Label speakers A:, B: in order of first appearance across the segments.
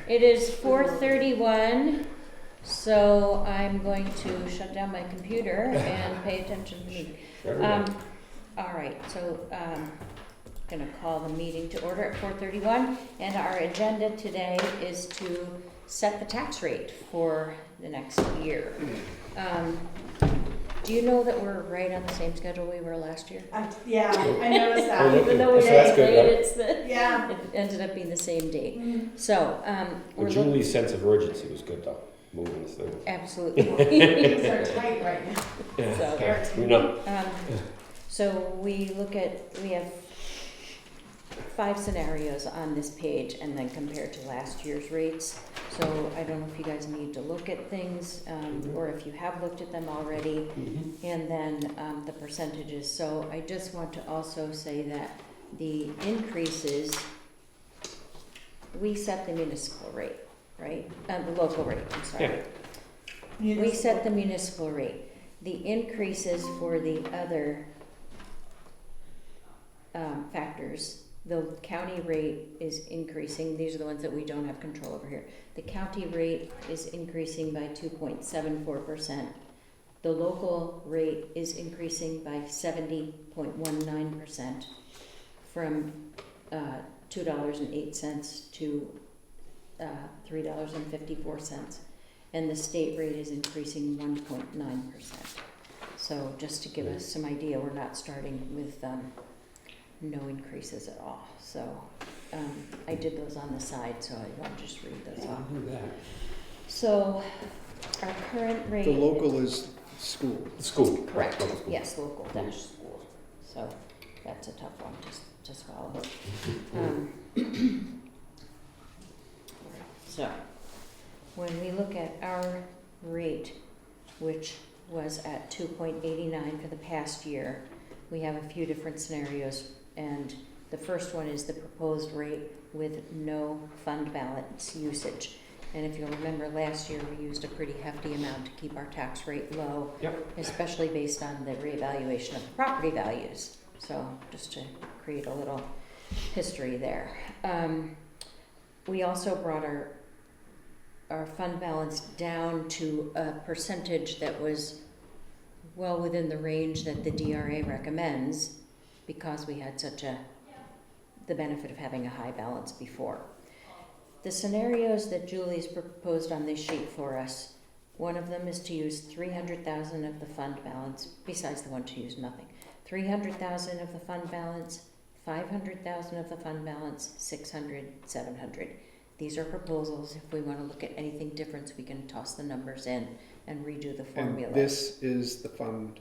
A: It is 4:31, so I'm going to shut down my computer and pay attention to the meeting. All right, so gonna call the meeting to order at 4:31, and our agenda today is to set the tax rate for the next year. Do you know that we're right on the same schedule we were last year?
B: Yeah, I noticed that.
A: Even though we
C: So that's
A: had
C: good,
A: late,
C: right?
A: it's the,
B: Yeah.
A: it ended up being the same date.
B: Mm.
A: So, we're
C: But Julie's sense of urgency was good though, moving this thing.
A: absolutely.
B: Things are tight right now.
C: Yeah, we know.
A: So we have 5 scenarios on this page and then compared to last year's rates. So I don't know if you guys need to look at things, or if you have looked at them already, and then the percentages. So I just want to also say that the increases, we set the municipal rate, right? The local rate, I'm sorry.
C: Yeah.
A: We set the municipal rate. The increases for the other factors, the county rate is increasing. These are the ones that we don't have control over here. The county rate is increasing by 2.74%. The local rate is increasing by 70.19% from $2.08 to $3.54. And the state rate is increasing 1.9%. So just to give us some idea, we're not starting with no increases at all. So I did those on the side, so I won't just read those off. So our current rate.
D: The local is school.
C: School.
A: Correct.
C: Local school.
A: Yes, local dash school. So that's a tough one to swallow. So when we look at our rate, which was at 2.89 for the past year, we have a few different scenarios, and the first one is the proposed rate with no fund balance usage. And if you'll remember, last year we used a pretty hefty amount to keep our tax rate low, especially based on the reevaluation of the property values. So just to create a little history there. We also brought our fund balance down to a percentage that was well within the range that the DRA recommends, because we had the benefit of having a high balance before. The scenarios that Julie's proposed on this sheet for us, one of them is to use 300,000 of the fund balance, besides the one to use nothing. 300,000 of the fund balance, 500,000 of the fund balance, 600, 700. These are proposals. If we want to look at anything different, we can toss the numbers in and redo the formula.
D: And this is the fund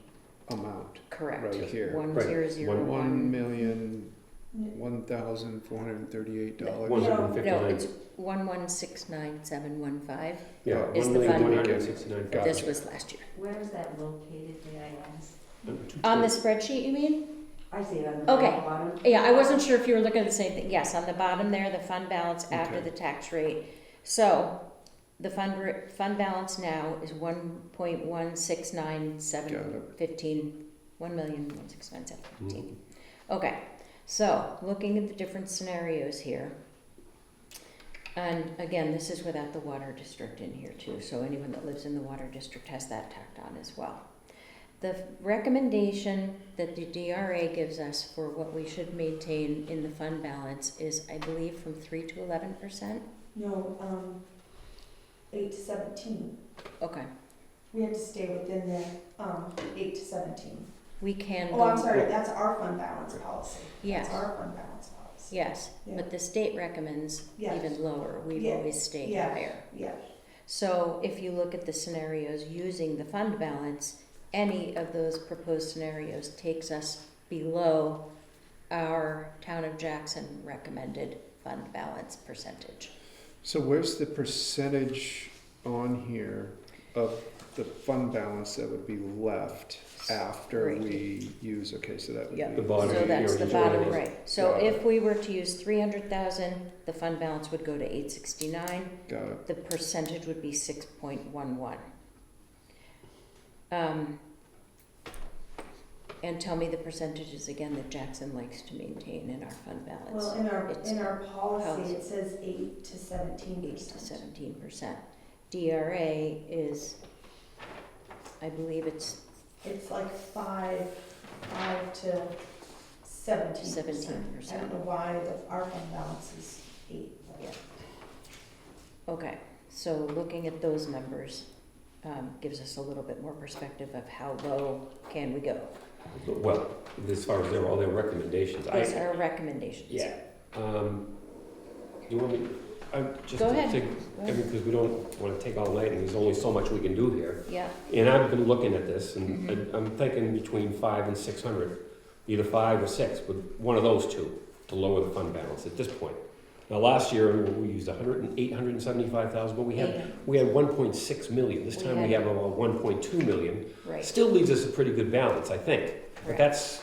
D: amount.
A: Correct.
D: Right here.
A: 1001.
D: $1,438.
A: No, it's 1169715.
C: Yeah,
A: Is the fund-
C: 1,169,000.
A: This was last year.
E: Where is that located, may I ask?
A: On the spreadsheet, you mean?
E: I see it on the
A: Okay.
E: bottom.
A: Yeah, I wasn't sure if you were looking at the same thing. Yes, on the bottom there, the fund balance after
D: Okay.
A: the tax rate. So the fund balance now is 1.169,715. 1,169,715. Okay, so looking at the different scenarios here. And again, this is without the water district in here too, so anyone that lives in the water district has that tacked on as well. The recommendation that the DRA gives us for what we should maintain in the fund balance is, I believe, from 3 to 11%.
B: No, 8 to 17.
A: Okay,
B: We have to stay within the 8 to 17.
A: we can.
B: Oh, I'm sorry, that's our fund balance policy.
A: Yes.
B: That's our fund balance policy.
A: Yes,
B: Yeah.
A: but the state recommends
B: Yes.
A: even lower. We've
B: Yeah.
A: always stayed
B: Yeah.
A: higher.
B: Yeah.
A: So if you look at the scenarios using the fund balance, any of those proposed scenarios takes us below our Town of Jackson recommended fund balance percentage.
D: So where's the percentage on here of the fund balance that would be left after
A: Right.
D: we use, okay, so that would
A: Yeah.
D: be.
C: The bottom.
A: So that's the
C: Yours
A: bottom
C: is-
A: right. So
D: Got it.
A: if we were to use 300,000, the fund balance would go to 869.
D: Got it.
A: The percentage would be 6.11. And tell me the percentages again that Jackson likes to maintain in our fund balance.
B: Well,
A: It's
B: in our policy,
A: policy.
B: it says 8 to 17%.
A: 8 to 17%. DRA is, I believe it's
B: It's like 5 to 17%.
A: 17%.
B: I don't know why our fund balance is 8.
A: Yeah. Okay, so looking at those numbers gives us a little bit more perspective of how low can we go.
C: Well, as far as all their recommendations,
A: Those are recommendations.
C: yeah. You want me, just
A: Go
C: to
A: ahead.
C: think,
A: Go
C: I
A: ahead.
C: mean, because we don't want to take all night, and there's only so much we can do here.
A: Yeah,
C: And I've been looking at this, and
A: Mhm.
C: I'm thinking between 5 and 600, either 5 or 6, with one of those two to lower the fund balance at this point. Now, last year we used 875,000, but we had 1.6 million. This
A: We
C: time we
A: had-
C: have about 1.2 million.
A: right,
C: Still leaves us a pretty good balance, I think. But
A: correct.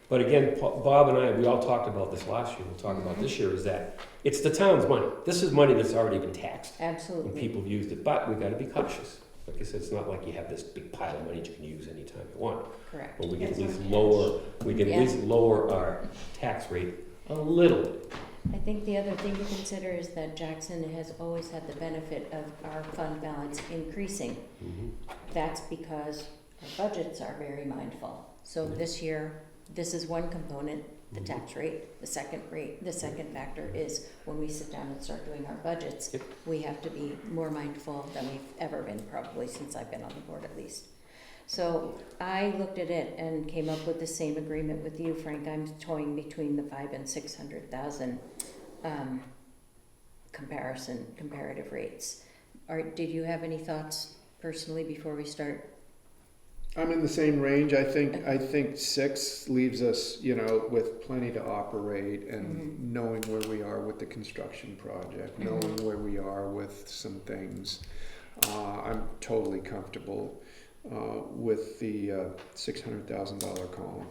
C: but again, Bob and I, we all talked about this last year. We'll talk about
A: Mhm.
C: this year. Is that it's the town's money. This is money that's already been taxed, and
A: Absolutely.
C: people have used it. But we got to be cautious. Like I said, it's not like you have this big pile of money that you can use anytime you want.
A: Correct.
C: But we can at
B: It's
C: least
B: not
C: lower. We can
A: Yeah.
C: at least lower our tax rate a little bit.
A: I think the other thing to consider is that Jackson has always had the benefit of our fund balance increasing. That's because our budgets are very mindful. So
C: Yeah.
A: this year, this is one component, the
C: Mhm.
A: tax rate. The second factor is when we sit down and start doing our budgets,
C: Yep.
A: we have to be more mindful than we've ever been, probably since I've been on the board at least. So I looked at it and came up with the same agreement with you, Frank. I'm toying between the 500,000 and 600,000 comparative rates. Did you have any thoughts personally before we start?
D: I'm in the same range. I think 6 leaves us, with plenty to operate and
A: Mhm.
D: knowing where we are with the construction project,
A: Mhm.
D: knowing where we are with some things. I'm totally comfortable with the $600,000 column.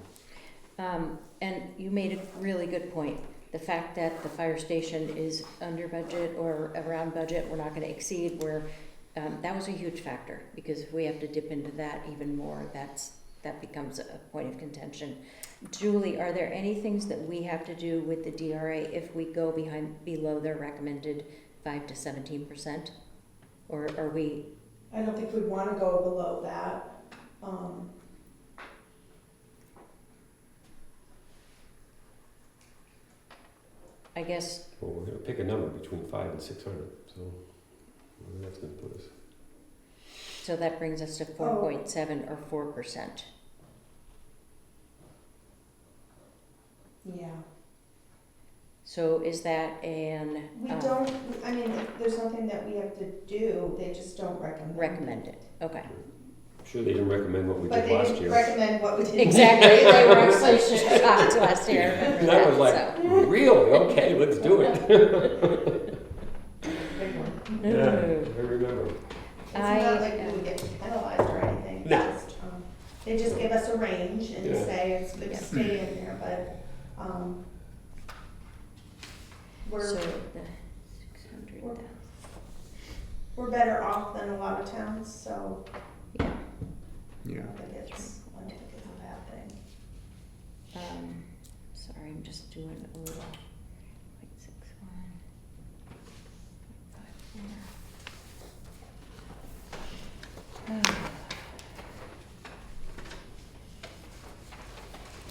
A: And you made a really good point. The fact that the fire station is under budget or around budget, we're not gonna exceed, that was a huge factor, because if we have to dip into that even more, that becomes a point of contention. Julie, are there any things that we have to do with the DRA if we go below their recommended 5 to 17%? Or are we,
B: I don't think we'd want to go below that.
A: I guess,
C: Well, we're going to pick a number between 5 and 600. So where that's going to put us.
A: so that brings us to 4.7 or 4%.
B: Yeah.
A: So is that an?
B: We don't, I mean, if there's something that we have to do, they just don't recommend.
A: Recommend it, okay.
C: I'm sure they didn't recommend what we
B: But
C: did
B: they
C: last
B: didn't
C: year.
B: recommend what we did.
A: Exactly, they were actually shocked last year, I remember
C: And I was like,
A: that,
C: really? Okay, let's do it.
B: Big one.
A: so.
C: Yeah, I remember.
B: It's not like we would get penalized or anything. It's
C: No.
B: just, they just give us a range and
C: Yeah.
B: say it's good
A: Yeah.
B: to stay in there, but,
A: So
B: we're,
A: the 600,000,
B: we're better off than a lot of towns, so
A: yeah.
B: I
D: Yeah.
B: don't think it's a bad thing.
A: Sorry, I'm just doing a little, 0.61, 0.54.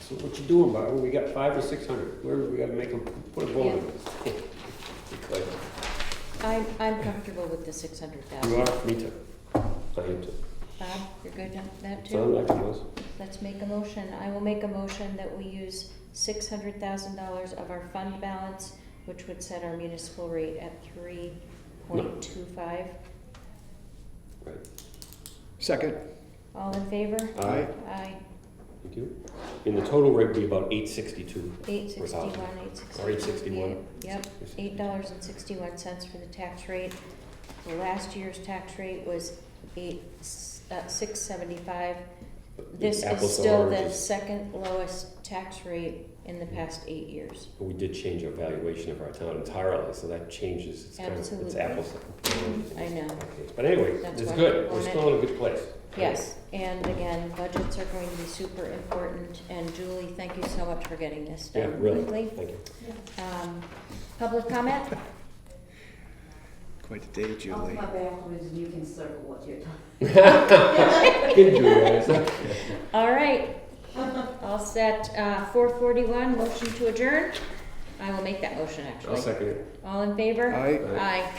C: So what you doing, Barbara? We got 5 or 600. Where we got to make them put a vote
A: Yeah.
C: on this? Because
A: I'm comfortable with the
C: you
A: 600,000.
C: are, me too. I am too.
A: Bob, you're good on that too?
C: Sound like it was.
A: Let's make a motion. I will make a motion that we use $600,000 of our fund balance, which would set our municipal rate at 3.25.
C: Right.
D: Second.
A: All in favor?
D: Aye.
A: Aye.
C: Thank you. And the total rate would be about 862.
A: 861,
C: Or 861.
A: Yep, $8.61 for the tax rate. The last year's tax rate was 675. This is
C: Apples to
A: still the
C: oranges.
A: second lowest tax rate in the past 8 years.
C: We did change our valuation of our town entirely, so that changes, it's kind of, it's
A: Absolutely.
C: apples to oranges.
A: I know.
C: But anyway,
A: That's
C: it's
A: why
C: good,
A: we
C: we're
A: want
C: still in a good place.
A: Yes, and again, budgets are going to be super important, and Julie, thank you so much for getting this
C: Yeah,
A: done
C: really,
A: quickly.
C: thank you.
A: Public comment?
D: Quite a day,
E: I'll
D: Julie.
E: come backwards and you can circle what you're talking.
C: Good, Julie.
A: All right, all set, 4:41, motion to adjourn? I will make that motion,
C: I'll
A: actually.
C: second it.
A: All in favor?
D: Aye.
A: Aye.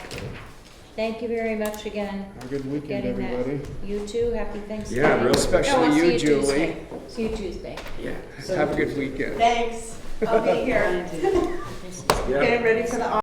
A: Thank you very much again.
D: Have a good weekend,
A: Getting that.
D: everybody.
A: You too, happy Thanksgiving.
C: Yeah, really.
A: Oh,
D: Especially
A: I'll see
D: you, Julie.
A: Tuesday. See you Tuesday.
C: Yeah.
D: Have a good weekend.
B: Thanks, I'll be here,
A: This is-
C: Yeah.
B: getting ready for the